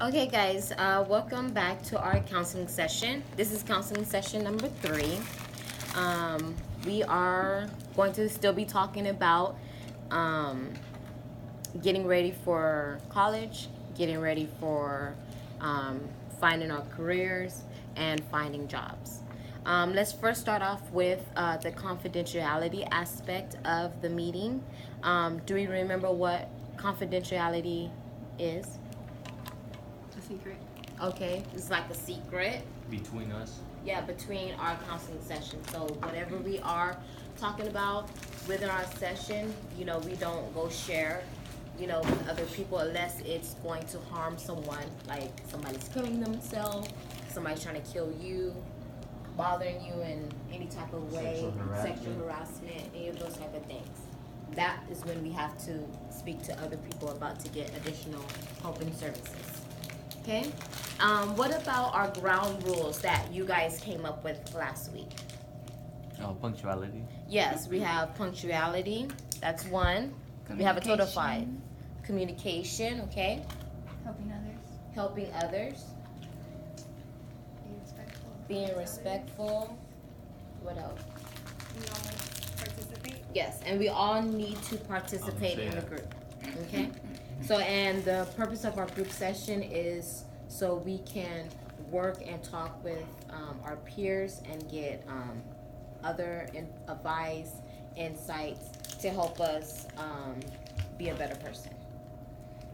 Okay, guys, welcome back to our counseling session. This is counseling session number 3. We are going to still be talking about getting ready for college, getting ready for finding our careers, and finding jobs. Let's first start off with the confidentiality aspect of the meeting. Do we remember what confidentiality is? A secret. Okay, it's like a secret. Between us? Yeah, between our counseling sessions. So whatever we are talking about within our session, we don't go share, with other people unless it's going to harm someone, like somebody's killing themselves, somebody's trying to kill you, bothering you in any type of way, sexual harassment, any of those type of things. That is when we have to speak to other people about to get additional help and services. Okay. What about our ground rules that you guys came up with last week? Punctuality. Yes, we have punctuality. That's one. We have a total of 5. Communication, okay. Helping others. Helping others. Being respectful. What else? We all participate. Yes, and we all need to participate in the group. Okay? So, and the purpose of our group session is so we can work and talk with our peers and get other advice, insights to help us be a better person.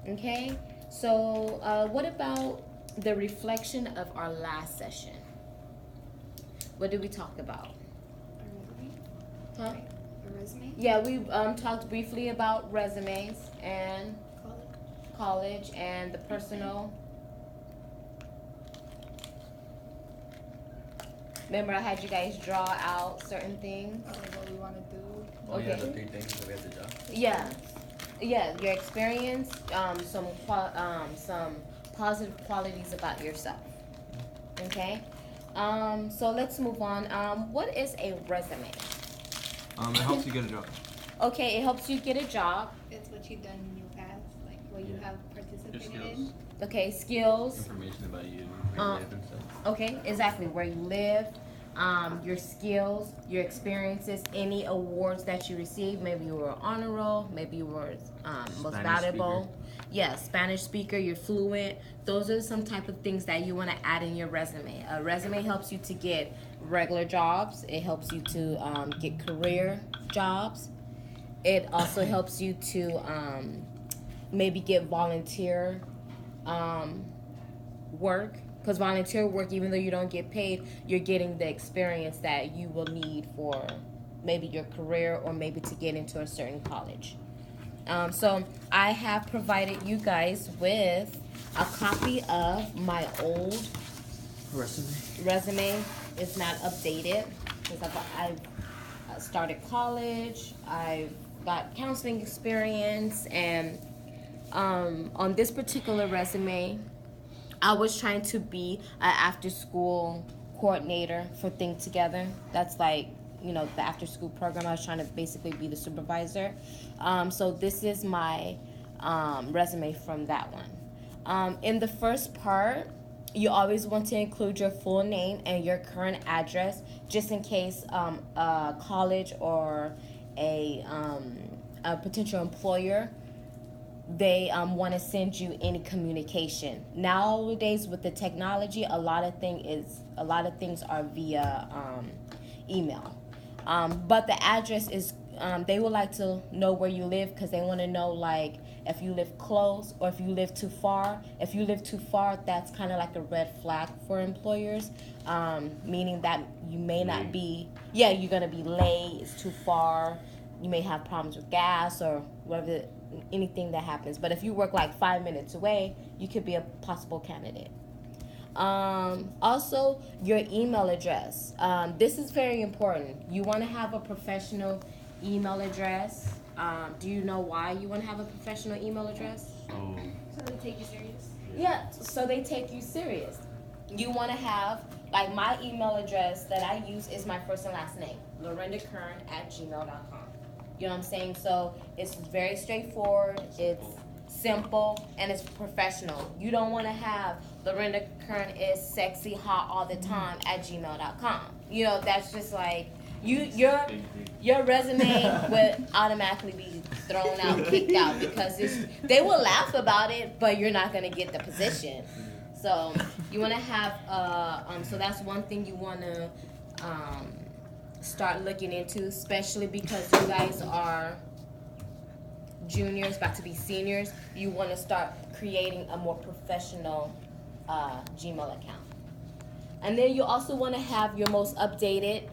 Okay? So, what about the reflection of our last session? What did we talk about? A resume. Huh? A resume. Yeah, we talked briefly about resumes and college and the personal. Remember, I had you guys draw out certain things. What we want to do. Oh, yeah, Okay. the 3 things that we have to draw. Yeah, your experience, some positive qualities about yourself. Okay, so let's move on. What is a resume? It helps you get a job. Okay, it helps you get a job. It's what you've done in your past, like what you have Your participated skills. in. Okay, skills. Information about you, where you live and stuff. Okay, exactly, where you live, your skills, your experiences, any awards that you received. Maybe you were honor roll, maybe you were most Spanish valuable. speaker. Yeah, Spanish speaker, you're fluent. Those are some type of things that you want to add in your resume. A resume helps you to get regular jobs. It helps you to get career jobs. It also helps you to maybe get volunteer work, because volunteer work, even though you don't get paid, you're getting the experience that you will need for maybe your career or maybe to get into a certain college. So I have provided you guys with a copy of my old resume. It's not updated because I've started college, I've got counseling experience, and on this particular resume, I was trying to be an after-school coordinator for Think Together. That's like, the after-school program. I was trying to basically be the supervisor. So this is my resume from that one. In the first part, you always want to include your full name and your current address, just in case a college or a potential employer, they want to send you any communication. Nowadays with the technology, a lot of things are via email. But the address is, they would like to know where you live, because they want to know, like, if you live close or if you live too far. If you live too far, that's kind of like a red flag for employers, meaning that you may not be, you're going to be late, it's too far, you may have problems with gas or whatever, anything that happens. But if you work like 5 minutes away, you could be a possible candidate. Also, your email address. This is very important. You want to have a professional email address. Do you know why you want to have a professional email address? So they take you serious. Yeah, so they take you serious. You want to have, like, my email address that I use is my first and last name, lorendakern@gmail.com. You know what I'm saying? So it's very straightforward. It's simple, and it's professional. You don't want to have Lorinda Kern is sexy hot all the time at gmail.com. You know, that's just like your resume would automatically be thrown out, kicked out, because they will laugh about it, but you're not gonna get the position. So you want to have so that's one thing you want to start looking into, especially because you guys are juniors about to be seniors. You want to start creating a more professional Gmail account. And then you also want to have your most updated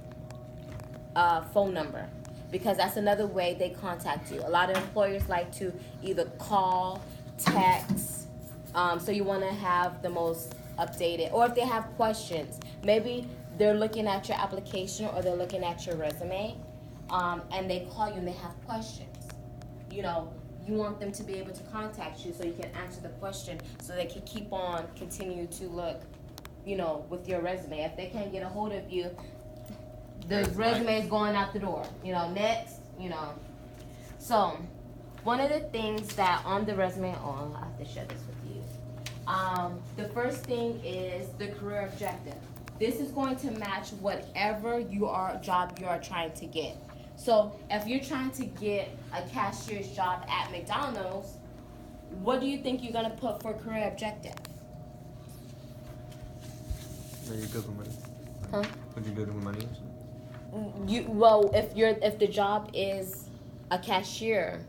phone number, because that's another way they contact you. A lot of employers like to either call, text, so you want to have the most updated, or if they have questions, maybe they're looking at your application or they're looking at your resume, and they call you and they have questions. You know, you want them to be able to contact you so you can answer the question, so they can keep on continue to look, you know, with your resume. If they can't get a hold of you, the resume is going out the door. You know, next, you know. So, one of the things that on the resume, I have to share this with you. The first thing is the career objective. This is going to match whatever job you are trying to get. So if you're trying to get a cashier's job at McDonald's, what do you think you're gonna put for career objective? Are you good with money? Huh? Would you good with money? If the job is a cashier,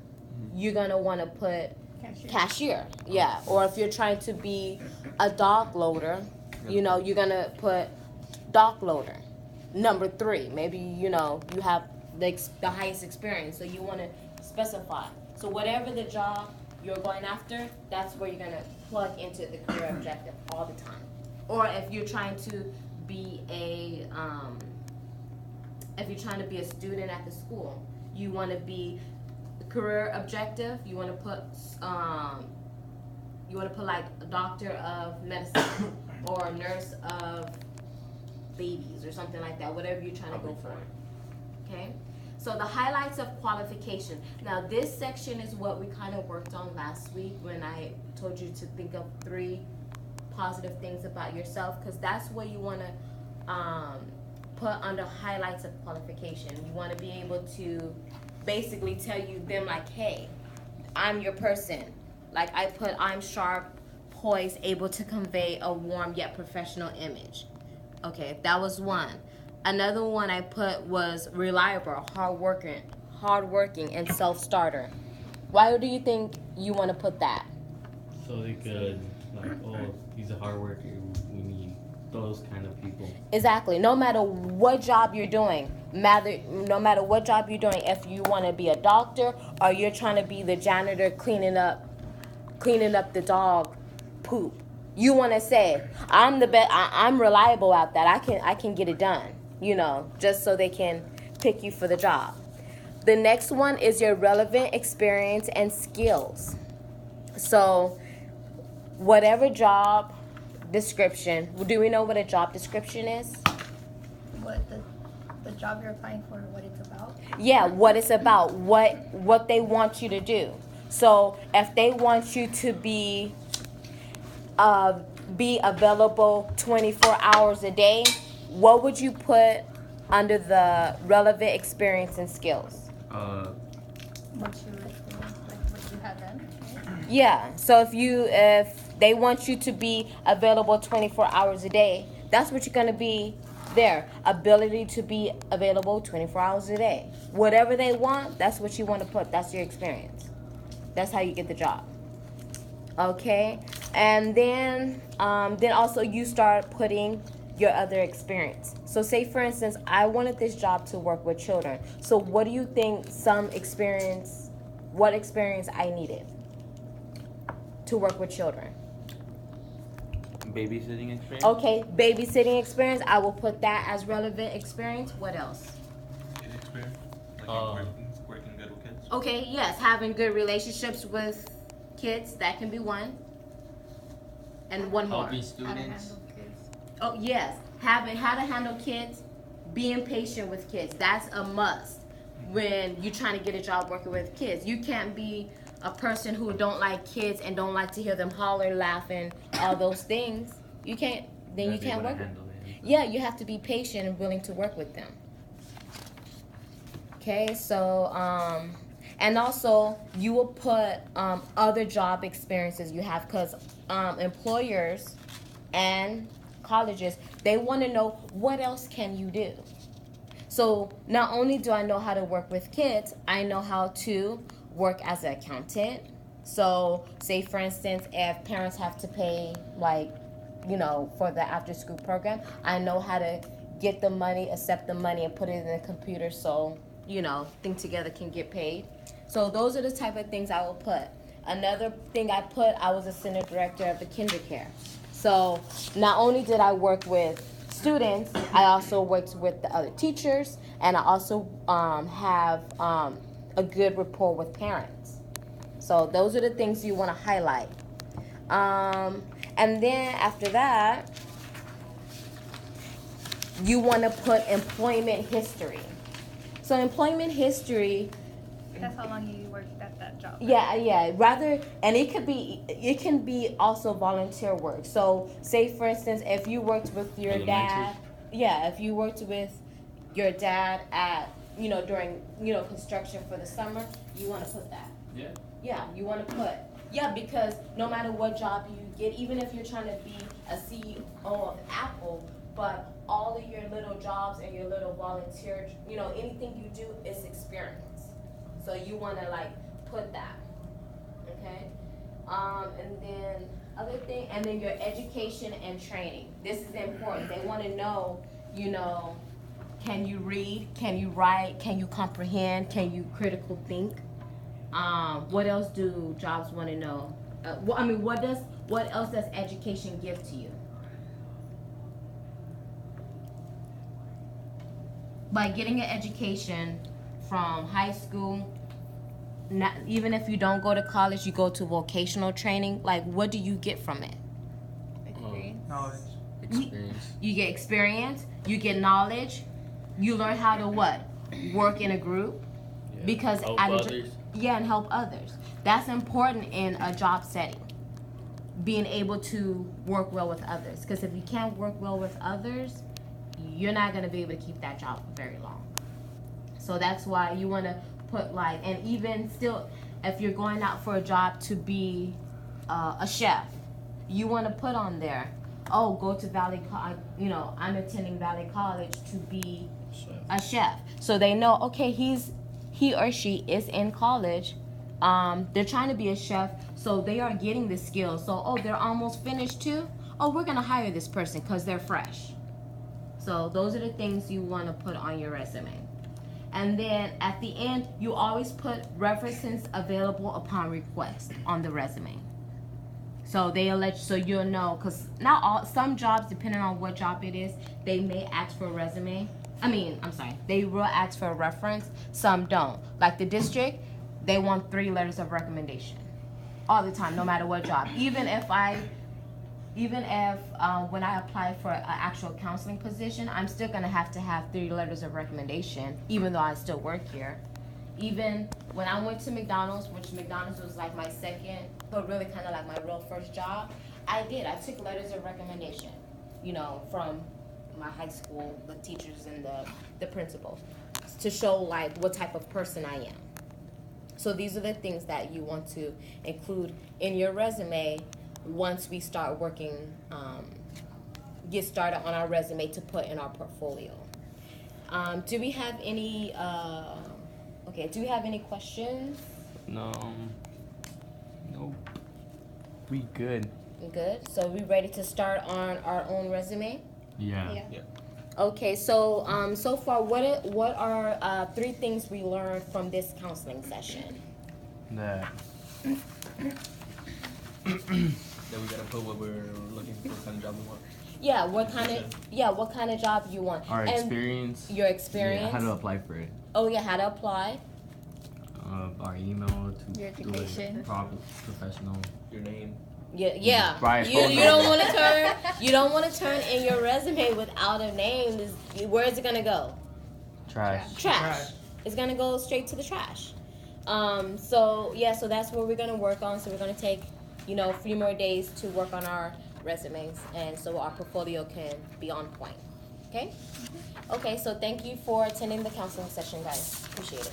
you're gonna want to put cashier. Yeah. Or if you're trying to be a dock loader, you know, you're gonna put dock loader. Number 3, maybe you know you have the highest experience, so you want to specify. So whatever the job you're going after, that's where you're gonna plug into the career objective all the time. Or if you're trying to be a student at the school, you want to be career objective. You want to put like a doctor of medicine or a nurse of babies or something like that. Whatever you're trying to go for. Okay. So the highlights of qualification. Now this section is what we kind of worked on last week when I told you to think of 3 positive things about yourself, because that's what you want to put under highlights of qualification. You want to be able to basically tell them like, hey, I'm your person. Like I put, I'm sharp, poised, able to convey a warm yet professional image. Okay, that was one. Another one I put was reliable, hardworking, and self-starter. Why do you think you want to put that? So they could, like, oh, he's a hard worker. We need those kind of people. Exactly. No matter what job you're doing, if you want to be a doctor or you're trying to be the janitor cleaning up the dog poop, you want to say, I'm the best. I'm reliable at that. I can get it done. You know, just so they can pick you for the job. The next one is your relevant experience and skills. So, whatever job description, do we know what a job description is? What the job you're applying for, what it's about? Yeah, what it's about, what they want you to do. So, if they want you to be available 24 hours a day, what would you put under the relevant experience and skills? What you have done? Right? Yeah. So if they want you to be available 24 hours a day, that's what you're gonna be there. Ability to be available 24 hours a day. Whatever they want, that's what you want to put. That's your experience. That's how you get the job. Okay. And then also you start putting your other experience. So say for instance, I wanted this job to work with children. So what do you think what experience I needed to work with children? Babysitting experience? Okay, babysitting experience. I will put that as relevant experience. What else? Kid experience? Like working good with kids? Okay, yes, having good relationships with kids. That can be one. And one more. Helping How to students. handle kids. Oh, yes. How to handle kids, being patient with kids. That's a must when you're trying to get a job working with kids. You can't be a person who don't like kids and don't like to hear them holler, laughing, all those things, you can't. Then you can't work. Yeah, you have to be patient and willing to work with them. Okay, so and also you will put other job experiences you have, because employers and colleges, they want to know what else can you do. So not only do I know how to work with kids, I know how to work as an accountant. So say for instance, if parents have to pay, like, you know, for the after school program, I know how to get the money, accept the money, and put it in the computer so, you know, Think Together can get paid. So those are the type of things I will put. Another thing I put, I was a center director of the kinder care. So not only did I work with students, I also worked with the other teachers, and I also have a good rapport with parents. So those are the things you want to highlight. And then after that, you want to put employment history. So employment history. That's how long you worked at that job. Yeah. Rather, and it can be also volunteer work. So say for instance, if you worked with your dad, if you worked with your dad at, you know, during, you know, construction for the summer, you want to put that. Yeah, you want to put. Yeah, because no matter what job you get, even if you're trying to be a CEO of Apple, but all of your little jobs and your little volunteer, you know, anything you do is experience. So you want to like put that, okay? And then other thing, and then your education and training. This is important. They want to know, you know, can you read? Can you write? Can you comprehend? Can you critical think? What else do jobs want to know? What else does education give to you? By getting an education from high school, not, even if you don't go to college, you go to vocational training, like what do you get from it? Knowledge. You get experience, you get knowledge, you learn how to what? Work in a group. Because help others. And help others. That's important in a job setting. Being able to work well with others. Because if you can't work well with others, you're not going to be able to keep that job for very long. So that's why you want to put like, and even still, if you're going out for a job to be a chef, you want to put on there, oh, go to Valley College, you know, I'm attending Valley College to be a chef. So they know, okay, he or she is in college. They're trying to be a chef, so they are getting the skills. So, oh, they're almost finished too? Oh, we're going to hire this person because they're fresh. So those are the things you want to put on your resume. And then at the end, you always put references available upon request on the resume. So they'll let you, so you'll know, because not all, some jobs, depending on what job it is, they may ask for a resume. They will ask for a reference. Some don't. Like the district, they want 3 letters of recommendation all the time, no matter what job. Even if when I apply for an actual counseling position, I'm still gonna have to have 3 letters of recommendation, even though I still work here. Even when I went to McDonald's, which McDonald's was like my second, but really kind of like my real first job, I took letters of recommendation, you know, from my high school, the teachers and the principal, to show like what type of person I am. So these are the things that you want to include in your resume once we start working, get started on our resume to put in our portfolio. Do we have any, do we have any questions? No. We good. Good. So we ready to start on our own resume? Yeah. Okay, so so far, what are 3 things we learned from this counseling session? That Then we gotta put what we're looking for, what kind of job we want. Yeah, what kind of job you want? our And experience. Your experience. Yeah, how to apply for it. Oh yeah, how to apply. Our email to Your do it education. professional. Your name. Yeah. Right, You phone don't number. want to turn in your resume without a name. Where is it gonna go? Trash. Trash. It's gonna go straight to the trash. So yeah, so that's what we're gonna work on. So we're gonna take, a few more days to work on our resumes, and so our portfolio can be on point. Okay? Okay, so thank you for attending the counseling session, guys. Appreciate it.